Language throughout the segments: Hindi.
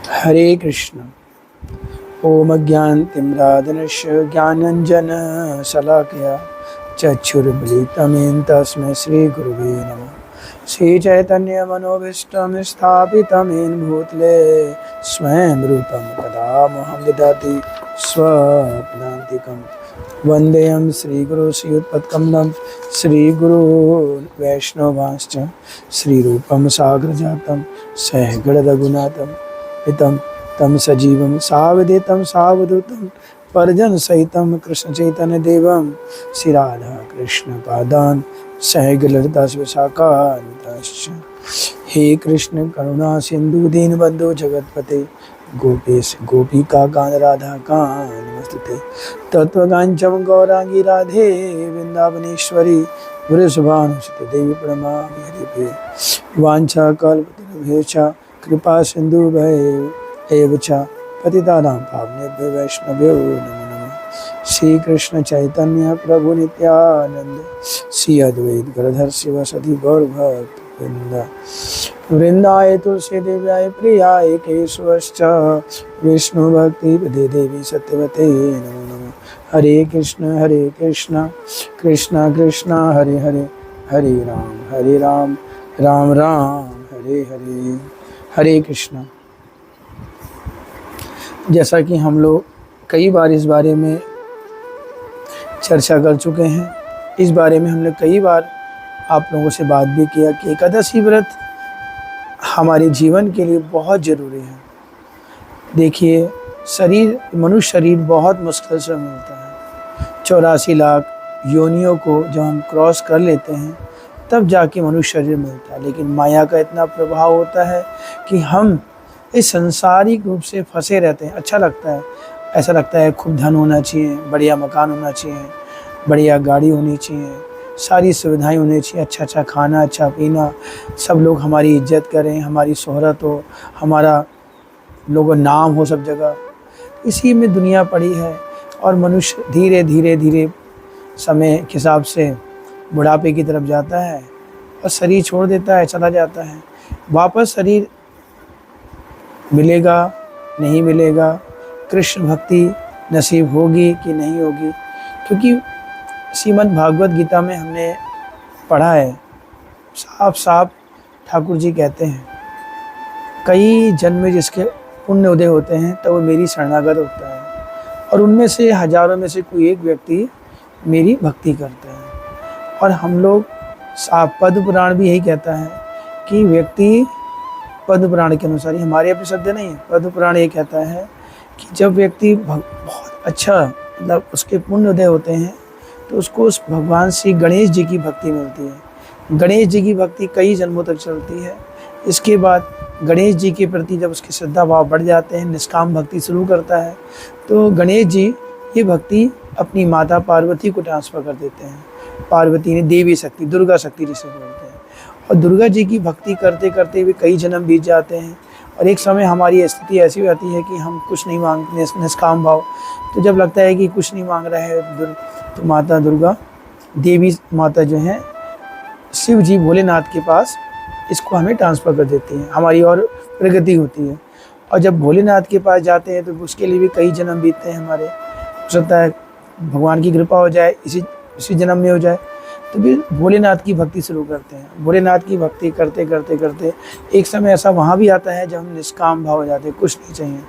हरे कृष्ण। ओम अज्ञानतिमिरान्धस्य ज्ञानाञ्जनशलाकया चक्षुरुन्मीलितं तस्मै श्रीगुरवे नमः। श्रीचैतन्यमनोभीष्टं स्थापितं येन भूतले स्वयं रूपं कदा मह्यं ददाति स्वपदान्तिकं। वन्देऽहं श्रीगुरो श्रीयुतपत्कमलं श्रीगुरून् वैष्णवांश्च श्रीरूपं साग्रजातं सहगणरघुनाथं पितं तं सजीवं सावधूतं सावधूतं परिजन सहितं कृष्ण चैतन्य देवं श्री राधा कृष्ण पादान् सहगणललिता विशाखान्वितांश्च। हे कृष्ण करुणा सिंधु दीनबंधु जगतपते गोपेश गोपिका कांत राधा कांत नमस्ते। तत्वकांचन गौरांगी राधे वृंदावनेश्वरी वृषभानुसुते देवी प्रणमामि हरिप्रिये। वाञ्छाकल्पतरुभ्यश्च कृपा सिन्धुभ्यः एव च पतितानां पावनेभ्यो वैष्णवेभ्यो नमो नमः। श्री कृष्ण चैतन्य प्रभु नित्यानंद श्री अद्वैत गदाधर शिवासादि गौरभक्तवृंद वृंदाय तुलसी देव्याय प्रियाय केशवश्च विष्णु भक्ति देवी सत्यवते नमो नमः। हरे कृष्ण कृष्ण कृष्ण हरे हरे हरे राम राम राम हरे हरे। हरे कृष्ण। जैसा कि हम लोग कई बार इस बारे में चर्चा कर चुके हैं, इस बारे में हमने कई बार आप लोगों से बात भी किया कि एकादशी व्रत हमारे जीवन के लिए बहुत ज़रूरी है। देखिए, मनुष्य शरीर बहुत मुश्किल से मिलता है। 84 लाख योनियों को जब हम क्रॉस कर लेते हैं तब जाके मनुष्य शरीर मिलता है। लेकिन माया का इतना प्रभाव होता है कि हम इस संसारिक रूप से फंसे रहते हैं। अच्छा लगता है, ऐसा लगता है खूब धन होना चाहिए, बढ़िया मकान होना चाहिए, बढ़िया गाड़ी होनी चाहिए, सारी सुविधाएं होनी चाहिए, अच्छा खाना, अच्छा पीना, सब लोग हमारी इज्जत करें, हमारी शोहरत हो, हमारा लोगों नाम हो सब जगह। इसी में दुनिया पड़ी है और मनुष्य धीरे धीरे समय के हिसाब से बुढ़ापे की तरफ जाता है और शरीर छोड़ देता है, चला जाता है। वापस शरीर मिलेगा नहीं मिलेगा, कृष्ण भक्ति नसीब होगी कि नहीं होगी। क्योंकि श्रीमद् भागवत गीता में हमने पढ़ा है, साफ साफ ठाकुर जी कहते हैं, कई जन्म में जिसके पुण्य उदय होते हैं तो वो मेरी शरणागत होता है और उनमें से हजारों में से कोई एक व्यक्ति मेरी भक्ति करता है। और हम लोग पद्म पुराण भी यही कहता है कि व्यक्ति, पद्म पुराण के अनुसार, हमारे अपने शब्द नहीं है, पद्म पुराण ये कहता है कि जब व्यक्ति बहुत अच्छा, मतलब उसके पुण्य उदय होते हैं तो उसको उस भगवान श्री गणेश जी की भक्ति मिलती है। गणेश जी की भक्ति कई जन्मों तक चलती है। इसके बाद गणेश जी के प्रति जब उसकी श्रद्धा भाव बढ़ जाते हैं, निष्काम भक्ति शुरू करता है, तो गणेश जी ये भक्ति अपनी माता पार्वती को ट्रांसफ़र कर देते हैं। पार्वती ने देवी शक्ति, दुर्गा शक्ति जिसे बोलते हैं, और दुर्गा जी की भक्ति करते करते हुए कई जन्म बीत जाते हैं और एक समय हमारी स्थिति ऐसी आती है कि हम कुछ नहीं मांगते, निष्काम भाव। तो जब लगता है कि कुछ नहीं मांग रहे हैं तो माता दुर्गा, देवी माता जो है, शिव जी भोलेनाथ के पास इसको हमें ट्रांसफ़र कर देती हैं, हमारी और प्रगति होती है। और जब भोलेनाथ के पास जाते हैं तो उसके लिए भी कई जन्म बीतते हैं हमारे। हो सकता है भगवान की कृपा हो जाए, इसी जन्म में हो जाए, तो फिर भोलेनाथ की भक्ति शुरू करते हैं। भोलेनाथ की भक्ति करते करते करते एक समय ऐसा वहाँ भी आता है जब हम निष्काम भाव हो जाते हैं, कुछ नहीं चाहिए।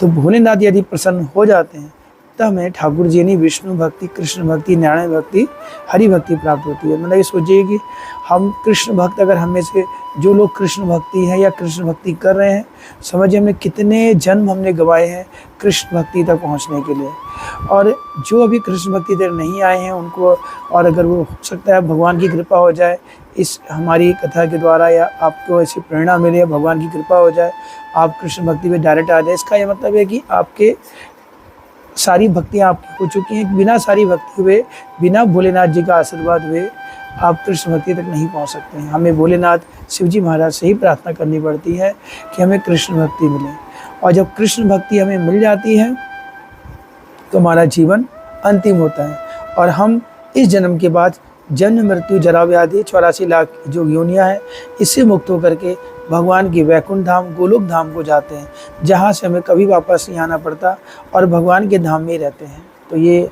तो भोलेनाथ यदि प्रसन्न हो जाते हैं तब हमें ठाकुर जी ने विष्णु भक्ति, कृष्ण भक्ति, नारायण भक्ति, हरि भक्ति प्राप्त होती है। मतलब ये सोचिए कि हम कृष्ण भक्त, अगर हम में से जो लोग कृष्ण भक्ति है या कृष्ण भक्ति कर रहे हैं, समझिए हमने कितने जन्म हमने गवाए हैं कृष्ण भक्ति तक पहुंचने के लिए। और जो अभी कृष्ण भक्ति तक नहीं आए हैं उनको, और अगर वो हो सकता है भगवान की कृपा हो जाए इस हमारी कथा के द्वारा, या आपको ऐसी प्रेरणा मिले, भगवान की कृपा हो जाए, आप कृष्ण भक्ति में डायरेक्ट आ जाए। इसका ये मतलब है कि आपके सारी भक्तियाँ आपकी हो चुकी हैं। बिना सारी भक्ति हुए, बिना भोलेनाथ जी का आशीर्वाद हुए आप कृष्ण भक्ति तक नहीं पहुंच सकते हैं। हमें भोलेनाथ शिव जी महाराज से ही प्रार्थना करनी पड़ती है कि हमें कृष्ण भक्ति मिले। और जब कृष्ण भक्ति हमें मिल जाती है तो हमारा जीवन अंतिम होता है और हम इस जन्म के बाद जन्म मृत्यु जरा व्याधि 84 लाख जो योनियाँ हैं इससे मुक्त होकर के भगवान की वैकुंठ धाम गोलोक धाम को जाते हैं, जहाँ से हमें कभी वापस नहीं आना पड़ता और भगवान के धाम में ही रहते हैं। तो ये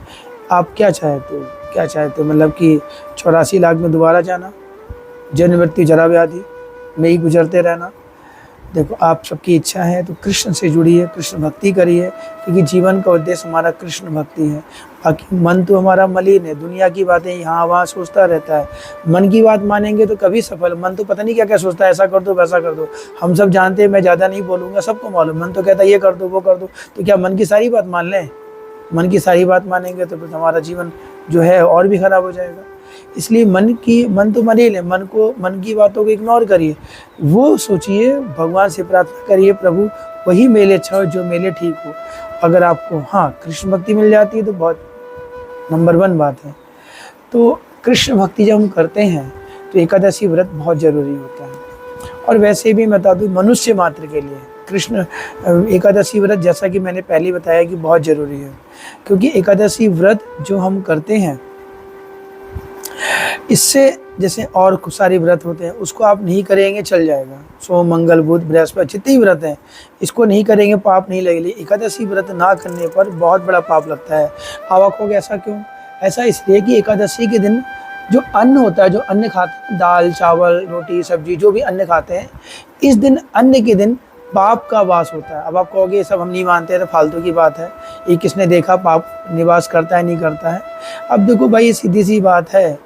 आप क्या चाहते हो, क्या चाहते हो, मतलब कि 84 लाख में दोबारा जाना, जन्म मृत्यु जरा व्याधि में ही गुजरते रहना। देखो आप सबकी इच्छा है तो कृष्ण से जुड़िए, कृष्ण भक्ति करिए, क्योंकि जीवन का उद्देश्य हमारा कृष्ण भक्ति है। बाकी मन तो हमारा मलिन है, दुनिया की बातें यहाँ वहाँ सोचता रहता है। मन की बात मानेंगे तो कभी सफल, मन तो पता नहीं क्या क्या सोचता है, ऐसा कर दो वैसा कर दो। हम सब जानते हैं, मैं ज़्यादा नहीं बोलूँगा, सबको मालूम। मन तो कहता है ये कर दो वो कर दो, तो क्या मन की सारी बात मान लें? मन की सारी बात मानेंगे तो फिर हमारा जीवन जो है और भी खराब हो जाएगा। इसलिए मन तो मलिन है, मन की बातों को इग्नोर करिए, वो सोचिए, भगवान से प्रार्थना करिए, प्रभु वही मेले अच्छा हो जो मेले ठीक हो। अगर आपको हाँ कृष्ण भक्ति मिल जाती है तो बहुत नंबर 1 बात है। तो कृष्ण भक्ति जब हम करते हैं तो एकादशी व्रत बहुत ज़रूरी होता है। और वैसे भी मैं बता दूँ, मनुष्य मात्र के लिए कृष्ण एकादशी व्रत, जैसा कि मैंने पहले बताया कि बहुत ज़रूरी है, क्योंकि एकादशी व्रत जो हम करते हैं इससे, जैसे और खूब सारे व्रत होते हैं उसको आप नहीं करेंगे चल जाएगा, सोम मंगल बुध बृहस्पति जितने व्रत हैं इसको नहीं करेंगे पाप नहीं लगेगा। एकादशी व्रत ना करने पर बहुत बड़ा पाप लगता है। आप कहोगे ऐसा क्यों? ऐसा इसलिए कि एकादशी के दिन जो अन्न होता है, जो अन्न खाते हैं, दाल चावल रोटी सब्जी जो भी अन्न खाते हैं, इस दिन अन्न के दिन पाप का वास होता है। अब आप कहोगे ये सब हम नहीं मानते हैं, तो फालतू की बात है, ये किसने देखा पाप निवास करता है नहीं करता है। अब देखो भाई, ये सीधी सी बात है,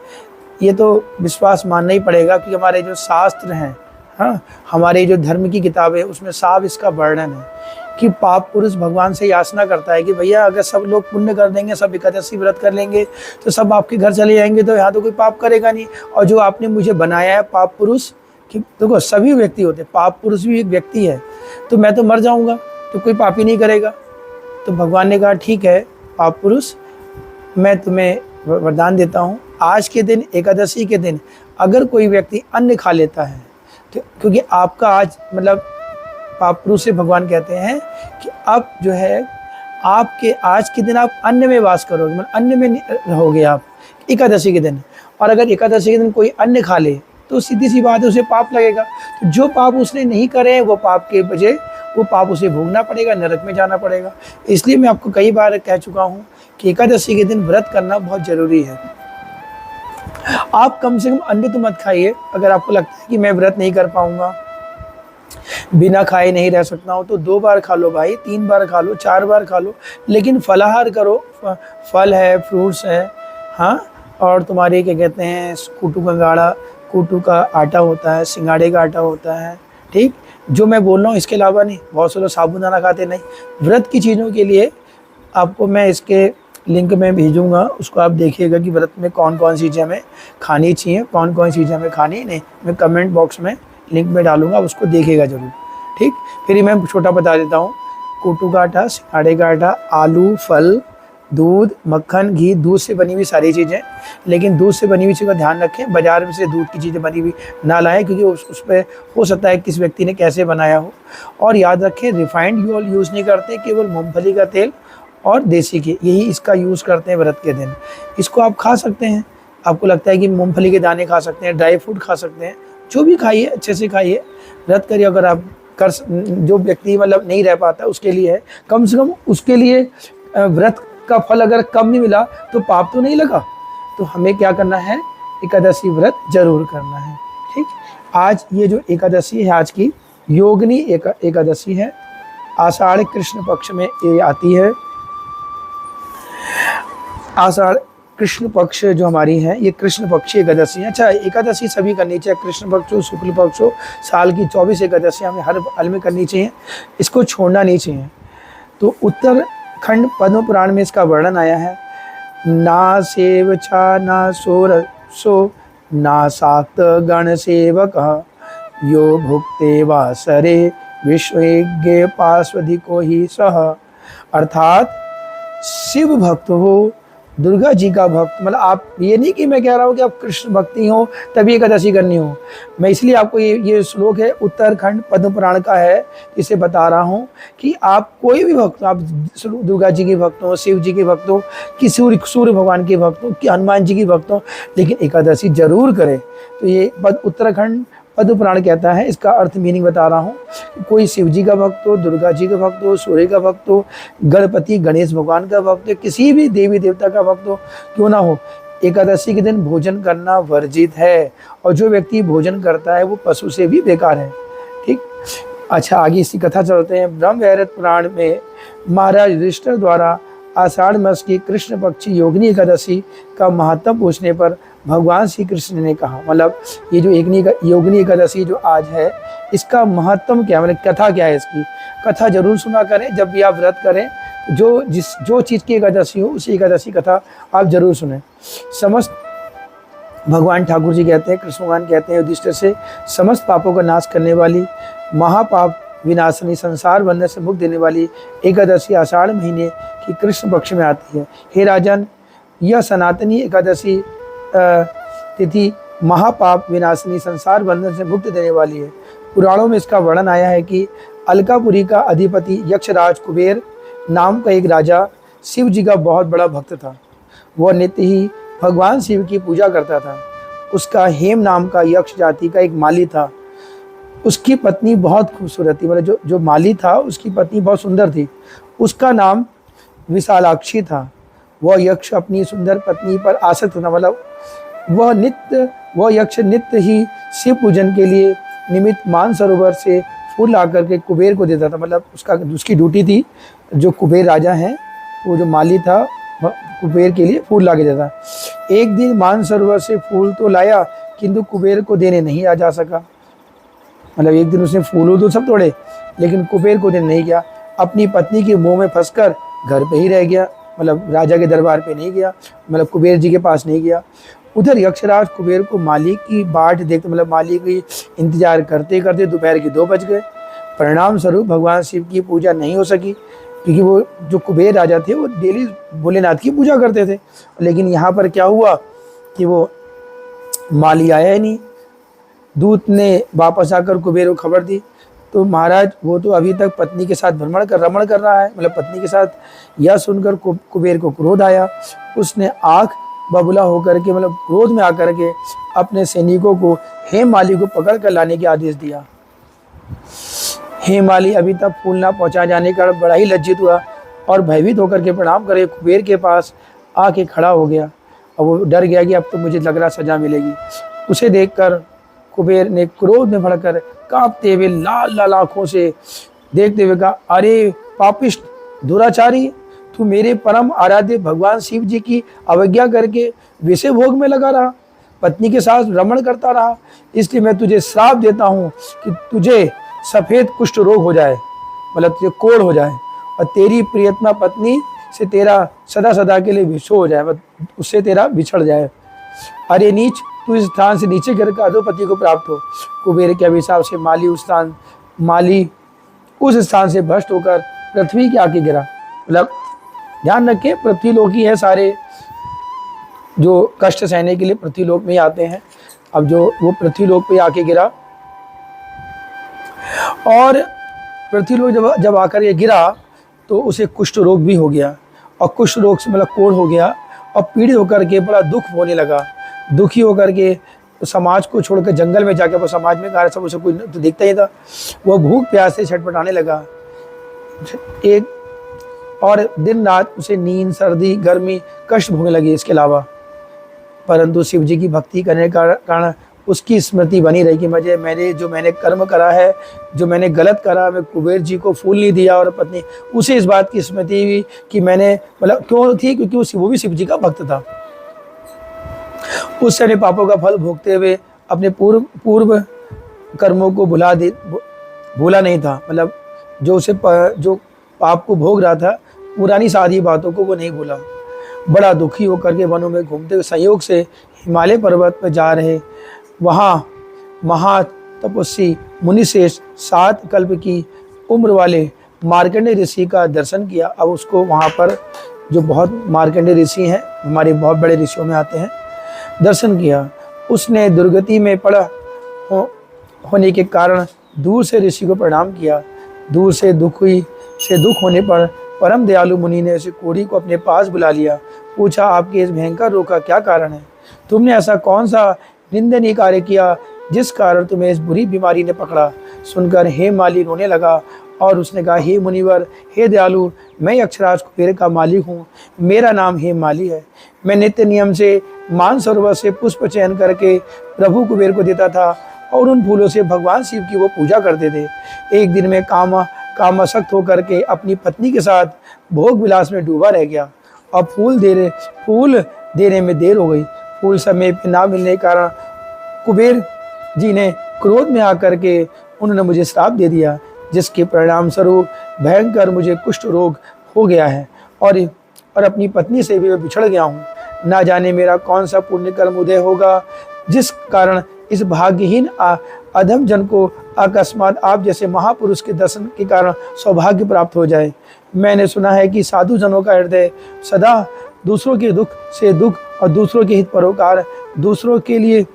ये तो विश्वास मानना ही पड़ेगा कि हमारे जो शास्त्र हैं, हाँ हमारे जो धर्म की किताबें उसमें साफ इसका वर्णन है कि पाप पुरुष भगवान से याचना करता है कि भैया अगर सब लोग पुण्य कर देंगे, सब एकादशी व्रत कर लेंगे तो सब आपके घर चले जाएंगे, तो यहाँ तो कोई पाप करेगा नहीं। और जो आपने मुझे बनाया है पाप पुरुष, कि देखो सभी व्यक्ति होते हैं, पाप पुरुष भी एक व्यक्ति है, तो मैं तो मर जाऊँगा तो कोई पाप ही नहीं करेगा। तो भगवान ने कहा ठीक है पाप पुरुष, मैं तुम्हें वरदान देता हूँ, आज के दिन एकादशी के दिन अगर कोई व्यक्ति अन्न खा लेता है तो, क्योंकि आपका आज मतलब पाप पुरुष से भगवान कहते हैं कि अब जो है आपके आज के दिन आप अन्न में वास करोगे, मतलब अन्न में रहोगे आप एकादशी के दिन। और अगर एकादशी के दिन कोई अन्न खा ले तो सीधी सी बात है उसे पाप लगेगा। तो जो पाप उसने नहीं करे वो पाप के बजाय वो पाप उसे भोगना पड़ेगा, नरक में जाना पड़ेगा। इसलिए मैं आपको कई बार कह चुका हूँ कि एकादशी के दिन व्रत करना बहुत ज़रूरी है। आप कम से कम अन्न तो मत खाइए। अगर आपको लगता है कि मैं व्रत नहीं कर पाऊंगा, बिना खाए नहीं रह सकता हूँ, तो 2 बार खा लो भाई, 3 बार खा लो, 4 बार खा लो, लेकिन फलाहार करो। फल है, फ्रूट्स है, हाँ, और तुम्हारे क्या कहते हैं कूटू का गाढ़ा, कूटू का आटा होता है, सिंगाड़े का आटा होता है, ठीक, जो मैं बोल रहा हूँ इसके अलावा नहीं। बहुत से लोग साबूदाना खाते नहीं। व्रत की चीज़ों के लिए आपको मैं इसके लिंक में भेजूंगा, उसको आप देखिएगा कि व्रत में कौन कौन सी चीज़ें हमें खानी चाहिए, कौन कौन सी चीज़ें हमें खानी नहीं। मैं कमेंट बॉक्स में लिंक में डालूंगा, उसको देखिएगा ज़रूर, ठीक। फिर मैं छोटा बता देता हूँ, कूटू का आटा, सिंगाड़े का आटा, आलू, फल, दूध, मक्खन, घी, दूध से बनी हुई सारी चीज़ें, लेकिन दूध से बनी हुई चीज़ का ध्यान रखें, बाज़ार में से दूध की चीज़ें बनी हुई ना लाएं, क्योंकि उस पर हो सकता है किस व्यक्ति ने कैसे बनाया हो। और याद रखें रिफाइंड ऑयल यूज़ नहीं करते, केवल मूंगफली का तेल और देसी घी, यही इसका यूज़ करते हैं व्रत के दिन। इसको आप खा सकते हैं, आपको लगता है कि मूंगफली के दाने खा सकते हैं, ड्राई फ्रूट खा सकते हैं, जो भी खाइए अच्छे से खाइए, व्रत करिए। अगर आप कर जो व्यक्ति मतलब नहीं रह पाता उसके लिए है, कम से कम उसके लिए व्रत का फल अगर कम नहीं मिला तो पाप तो नहीं लगा। तो हमें क्या करना है, एकादशी व्रत जरूर करना है, ठीक। आज ये जो एकादशी है, आज की योगिनी एकादशी है, आषाढ़ कृष्ण पक्ष में ये आती है। आषाढ़ कृष्ण पक्ष जो हमारी है ये कृष्ण पक्षी एकादशी है। अच्छा, एकादशी सभी करनी चाहिए, कृष्ण पक्ष हो शुक्ल पक्ष हो, साल की 24 एकादशी हमें हर हाल में करनी चाहिए, इसको छोड़ना नहीं चाहिए। तो उत्तराखंड पद्म पुराण में इसका वर्णन आया है, ना सेव छा ना सोर सो ना साक्त गण सेवक यो भुक्ते वासरे विश्वज्ञ पार्श्वधिको ही सह। अर्थात शिव भक्त हो, दुर्गा जी का भक्त, मतलब आप ये नहीं कि मैं कह रहा हूँ कि आप कृष्ण भक्ति हो तभी एकादशी करनी हो। मैं इसलिए आपको ये श्लोक है उत्तराखंड पद्म पुराण का है, इसे बता रहा हूँ कि आप कोई भी भक्त, आप दुर्गा जी के भक्त हो, शिव जी के भक्त हो, कि सूर्य भगवान के भक्त हो, कि हनुमान जी के भक्त हो, लेकिन एकादशी जरूर करें। तो ये उत्तराखंड पद्म पुराण कहता है, इसका अर्थ मीनिंग बता रहा हूँ, कोई शिव जी का भक्त हो, दुर्गा जी का भक्त हो, सूर्य का भक्त हो, गणपति गणेश भगवान का भक्त हो, किसी भी देवी देवता का भक्त हो क्यों ना हो, एकादशी के दिन भोजन करना वर्जित है। और जो व्यक्ति भोजन करता है वो पशु से भी बेकार है। ठीक। अच्छा, आगे इसकी कथा चलते हैं। ब्रह्म वैवर्त पुराण में महाराज युधिष्ठिर द्वारा आषाढ़ मास की कृष्ण पक्षी योगिनी एकादशी का महत्व पूछने पर भगवान श्री कृष्ण ने कहा, मतलब ये जो योगिनी एकादशी जो आज है, इसका महत्व क्या, मतलब कथा क्या है इसकी, कथा जरूर सुना करें। जब भी आप व्रत करें, जो चीज़ की एकादशी हो उसी एकादशी कथा आप जरूर सुने। समस्त भगवान ठाकुर जी कहते हैं, कृष्ण भगवान कहते हैं युधिष्ठिर से, समस्त पापों का नाश करने वाली, महापाप विनाशनी, संसार बंधन से मुक्त देने वाली एकादशी आषाढ़ महीने की कृष्ण पक्ष में आती है। हे राजन, यह सनातनी एकादशी तिथि महापाप विनाशनी, संसार बंधन से मुक्त देने वाली है। पुराणों में इसका वर्णन आया है कि अलकापुरी का अधिपति यक्षराज कुबेर नाम का एक राजा शिव जी का बहुत बड़ा भक्त था। वह नित्य ही भगवान शिव की पूजा करता था। उसका हेम नाम का यक्ष जाति का एक माली था। उसकी पत्नी बहुत खूबसूरत थी, मतलब जो माली था उसकी पत्नी बहुत सुंदर थी। उसका नाम विशालाक्षी था। वह यक्ष अपनी सुंदर पत्नी पर आसक्त था, मतलब वह यक्ष नित्य ही शिव पूजन के लिए निमित्त मानसरोवर से फूल ला करके कुबेर को देता था। मतलब उसकी ड्यूटी थी, जो कुबेर राजा हैं, वो जो माली था कुबेर के लिए फूल ला के देता। एक दिन मानसरोवर से फूल तो लाया, किंतु कुबेर को देने नहीं आ जा सका। मतलब एक दिन उसने फूल तो सब तोड़े, लेकिन कुबेर को देने नहीं गया। अपनी पत्नी के मुंह में फंसकर घर पे ही रह गया, मतलब राजा के दरबार पे नहीं गया, मतलब कुबेर जी के पास नहीं गया। उधर यक्षराज कुबेर को माली की बाट देखते, मतलब माली की इंतजार करते करते दोपहर के 2 बज गए। परिणाम स्वरूप भगवान शिव की पूजा नहीं हो सकी, क्योंकि वो जो कुबेर राजा थे वो डेली भोलेनाथ की पूजा करते थे। लेकिन यहाँ पर क्या हुआ कि वो माली आया ही नहीं। दूत ने वापस आकर कुबेर को खबर दी, तो महाराज वो तो अभी तक पत्नी के साथ रमण कर रहा है, मतलब पत्नी के साथ। यह सुनकर कुबेर को क्रोध आया। उसने आँख बबूला होकर के, मतलब क्रोध में आकर के अपने सैनिकों को हेममाली को पकड़ कर लाने के आदेश दिया। हेममाली अभी तक फूल ना पहुंचा जाने का बड़ा ही लज्जित हुआ और भयभीत होकर के प्रणाम करे कुबेर के पास आके खड़ा हो गया। और वो डर गया कि अब तो मुझे लग रहा सजा मिलेगी। उसे देखकर कुबेर ने क्रोध में भड़कर कांपते हुए लाल लाल आंखों से देखते हुए कहा, अरे पापिष्ट दुराचारी, तू मेरे परम आराध्य भगवान शिव जी की अवज्ञा करके विषय भोग में लगा रहा, पत्नी के साथ रमण करता रहा। इसलिए मैं तुझे श्राप देता हूँ कि तुझे सफ़ेद कुष्ठ रोग हो जाए, मतलब तुझे कोढ़ हो जाए, और तेरी प्रियतमा पत्नी से तेरा सदा सदा के लिए विछोह हो जाए, मतलब उससे तेरा बिछड़ जाए। अरे नीच, तू इस स्थान से नीचे गिर कर अधोपति को प्राप्त हो। कुबेर के अभिशाप से माली उस स्थान से भ्रष्ट होकर पृथ्वी के आके गिरा। मतलब ध्यान रखें, पृथ्वीलोक ही है, सारे जो कष्ट सहने के लिए पृथ्वीलोक में ही आते हैं। अब जो वो पृथ्वीलोक पे आके गिरा, और पृथ्वीलोक जब आकर ये गिरा तो उसे कुष्ठ रोग भी हो गया, और कुष्ठ रोग से मतलब कोढ़ हो गया, और पीड़ित होकर के बड़ा दुख होने लगा। दुखी होकर के समाज को छोड़कर जंगल में जाकर, वो समाज में सब उसे कोई तो दिखता ही था, वह भूख प्यास से छटपटाने लगा। और दिन रात उसे नींद, सर्दी, गर्मी, कष्ट भोगने लगी। इसके अलावा परंतु शिव जी की भक्ति करने का कारण उसकी स्मृति बनी रही कि मैंने कर्म करा है, जो मैंने गलत करा, मैं कुबेर जी को फूल नहीं दिया और पत्नी, उसे इस बात की स्मृति हुई कि मैंने, मतलब क्यों थी, क्योंकि वो भी शिव जी का भक्त था। उस समय पापों का फल भोगते हुए अपने पूर्व कर्मों को भूला नहीं था, मतलब जो पाप को भोग रहा था, पुरानी सारी बातों को वो नहीं भूला। बड़ा दुखी होकर के वनों में घूमते हुए संयोग से हिमालय पर्वत पर जा रहे, वहाँ महातपस्वी मुनिश्रेष्ठ 7 कल्प की उम्र वाले मार्कंडेय ऋषि का दर्शन किया। अब उसको वहाँ पर, जो बहुत मार्कंडेय ऋषि हैं, हमारे बहुत बड़े ऋषियों में आते हैं, दर्शन किया। उसने दुर्गति में पड़ा होने के कारण दूर से ऋषि को प्रणाम किया। दूर से दुख होने पर परम दयालु मुनि ने उसे कोढ़ी को अपने पास बुला लिया। पूछा, आपके इस भयंकर रोग का क्या कारण है? तुमने ऐसा कौन सा निंदनीय कार्य किया जिस कारण तुम्हें इस बुरी बीमारी ने पकड़ा। सुनकर हेमाली रोने लगा और उसने कहा, हे मुनिवर, हे दयालु, मैं यक्षराज कुबेर का मालिक हूँ। मेरा नाम हेमाली है। मैं नित्य नियम से मानसरोवर से पुष्प चयन करके प्रभु कुबेर को देता था और उन फूलों से भगवान शिव की वो पूजा करते थे। एक दिन मैं कामासक्त होकर के अपनी पत्नी के साथ भोग विलास में डूबा रह गया और फूल देने में देर हो गई। फूल समय पे ना मिलने के कारण कुबेर जी ने क्रोध में आकर के उन्होंने मुझे श्राप दे दिया, जिसके परिणाम स्वरूप भयंकर मुझे कुष्ठ रोग हो गया है और अपनी पत्नी से भी मैं बिछड़ गया हूँ। ना जाने मेरा कौन सा पुण्य कर्म उदय होगा जिस कारण इस भाग्यहीन अधम जन को अकस्मात आप जैसे महापुरुष के दर्शन के कारण सौभाग्य प्राप्त हो जाए। मैंने सुना है कि साधु जनों का हृदय सदा दूसरों के दुख से दुख और दूसरों के हित परोकार, दूसरों के लिए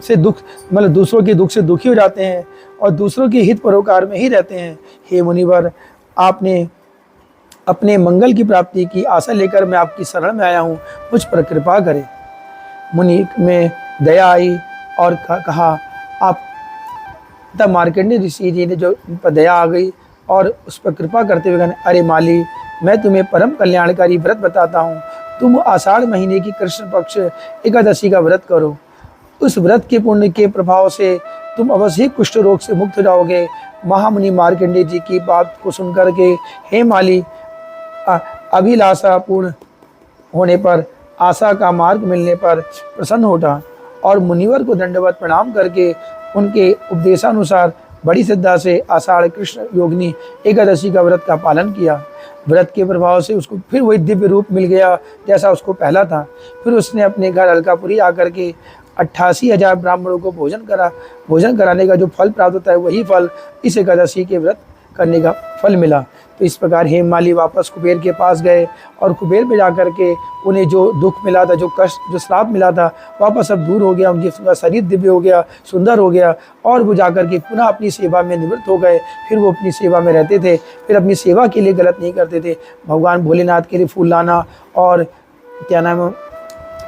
से दुख मतलब दूसरों के दुख से दुखी हो जाते हैं और दूसरों के हित परोकार में ही रहते हैं। हे मुनिवर, आपने अपने मंगल की प्राप्ति की आशा लेकर मैं आपकी शरण में आया हूँ, मुझ पर कृपा करें। मुनि में दया आई और कहा, आप तब मार्कंडेय ऋषि जी ने जो उन पर दया आ गई और उस पर कृपा करते हुए कहने, अरे माली, मैं तुम्हें परम कल्याणकारी व्रत बताता हूँ। तुम आषाढ़ महीने की कृष्ण पक्ष एकादशी का व्रत करो। उस व्रत के पुण्य के प्रभाव से तुम अवश्य कुष्ठ रोग से मुक्त हो जाओगे। महामुनि मार्कंडेय जी की बात को सुनकर के हे माली, अभिलाषा पूर्ण होने पर, आशा का मार्ग मिलने पर प्रसन्न होता और मुनिवर को दंडवत प्रणाम करके उनके उपदेशानुसार बड़ी श्रद्धा से आषाढ़ कृष्ण योगिनी एकादशी का व्रत का पालन किया। व्रत के प्रभाव से उसको फिर वही दिव्य रूप मिल गया जैसा उसको पहला था। फिर उसने अपने घर अलकापुरी आकर के 88,000 ब्राह्मणों को भोजन कराने का जो फल प्राप्त होता है, वही फल इस एकादशी के व्रत करने का फल मिला। तो इस प्रकार हेममाली वापस कुबेर के पास गए और कुबेर पे जाकर के उन्हें जो दुख मिला था, जो कष्ट, जो श्राप मिला था, वापस अब दूर हो गया। उनका शरीर दिव्य हो गया, सुंदर हो गया और वो जाकर के पुनः अपनी सेवा में निवृत्त हो गए। फिर वो अपनी सेवा में रहते थे, फिर अपनी सेवा के लिए गलत नहीं करते थे। भगवान भोलेनाथ के लिए फूल लाना और क्या नाम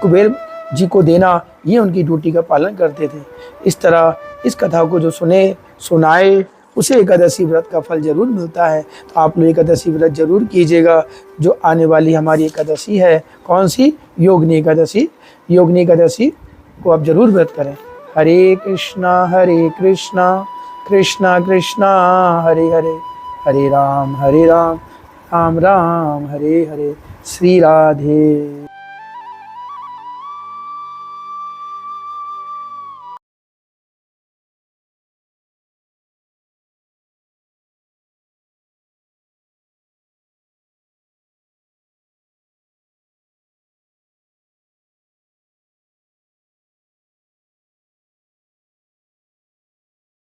कुबेर जी को देना, ये उनकी ड्यूटी का पालन करते थे। इस तरह इस कथा को जो सुनाए उसे एकादशी व्रत का फल जरूर मिलता है। तो आप लोग एकादशी व्रत जरूर कीजिएगा। जो आने वाली हमारी एकादशी है, कौन सी? योगिनी एकादशी। योगिनी एकादशी को आप जरूर व्रत करें। हरे कृष्णा कृष्णा कृष्णा हरे हरे, हरे राम राम राम हरे हरे। श्री राधे।